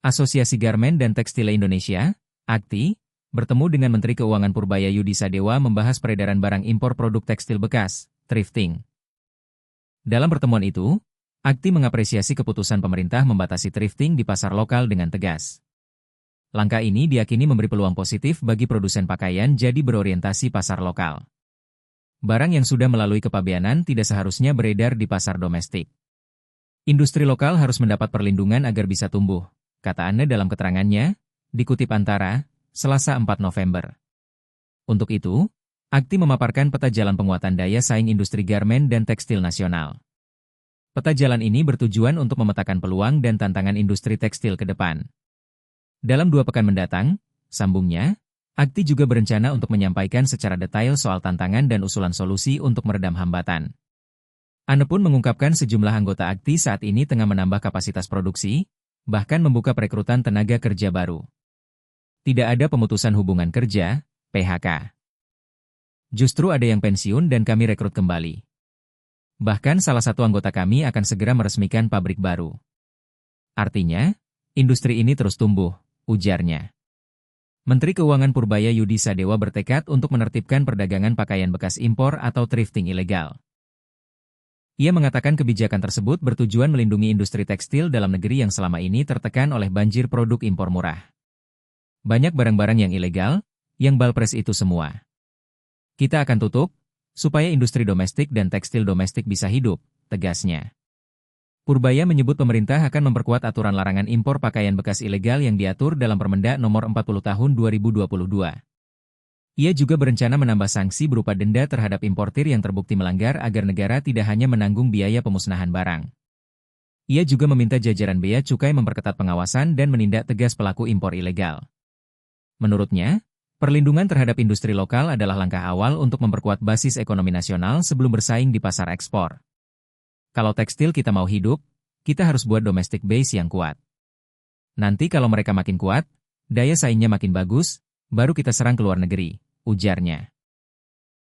Asosiasi Garmen dan Tekstil Indonesia, AGTI, bertemu dengan Menteri Keuangan Purbaya Yudi Sadewa membahas peredaran barang impor produk tekstil bekas, thrifting. Dalam pertemuan itu, AGTI mengapresiasi keputusan pemerintah membatasi thrifting di pasar lokal dengan tegas. Langkah ini diyakini memberi peluang positif bagi produsen pakaian jadi berorientasi pasar lokal. Barang yang sudah melalui kepabeanan tidak seharusnya beredar di pasar domestik. Industri lokal harus mendapat perlindungan agar bisa tumbuh, kata Anne dalam keterangannya, dikutip Antara, Selasa 4 November. Untuk itu, AGTI memaparkan peta jalan penguatan daya saing industri garmen dan tekstil nasional. Peta jalan ini bertujuan untuk memetakan peluang dan tantangan industri tekstil ke depan. Dalam 2 pekan mendatang, sambungnya, AGTI juga berencana untuk menyampaikan secara detail soal tantangan dan usulan solusi untuk meredam hambatan. Anne pun mengungkapkan sejumlah anggota AGTI saat ini tengah menambah kapasitas produksi, bahkan membuka perekrutan tenaga kerja baru. Tidak ada pemutusan hubungan kerja, PHK. Justru ada yang pensiun dan kami rekrut kembali. Bahkan salah satu anggota kami akan segera meresmikan pabrik baru. Artinya, industri ini terus tumbuh, ujarnya. Menteri Keuangan Purbaya Yudi Sadewa bertekad untuk menertibkan perdagangan pakaian bekas impor atau thrifting ilegal. Ia mengatakan kebijakan tersebut bertujuan melindungi industri tekstil dalam negeri yang selama ini tertekan oleh banjir produk impor murah. Banyak barang-barang yang ilegal, yang balpres itu semua. Kita akan tutup, supaya industri domestik dan tekstil domestik bisa hidup, tegasnya. Purbaya menyebut pemerintah akan memperkuat aturan larangan impor pakaian bekas ilegal yang diatur dalam Permendak Nomor 40 Tahun 2022. Ia juga berencana menambah sanksi berupa denda terhadap importir yang terbukti melanggar agar negara tidak hanya menanggung biaya pemusnahan barang. Ia juga meminta jajaran Bea Cukai memperketat pengawasan dan menindak tegas pelaku impor ilegal. Menurutnya, perlindungan terhadap industri lokal adalah langkah awal untuk memperkuat basis ekonomi nasional sebelum bersaing di pasar ekspor. Kalau tekstil kita mau hidup, kita harus buat domestic base yang kuat. Nanti kalau mereka makin kuat, daya saingnya makin bagus, baru kita serang ke luar negeri, ujarnya.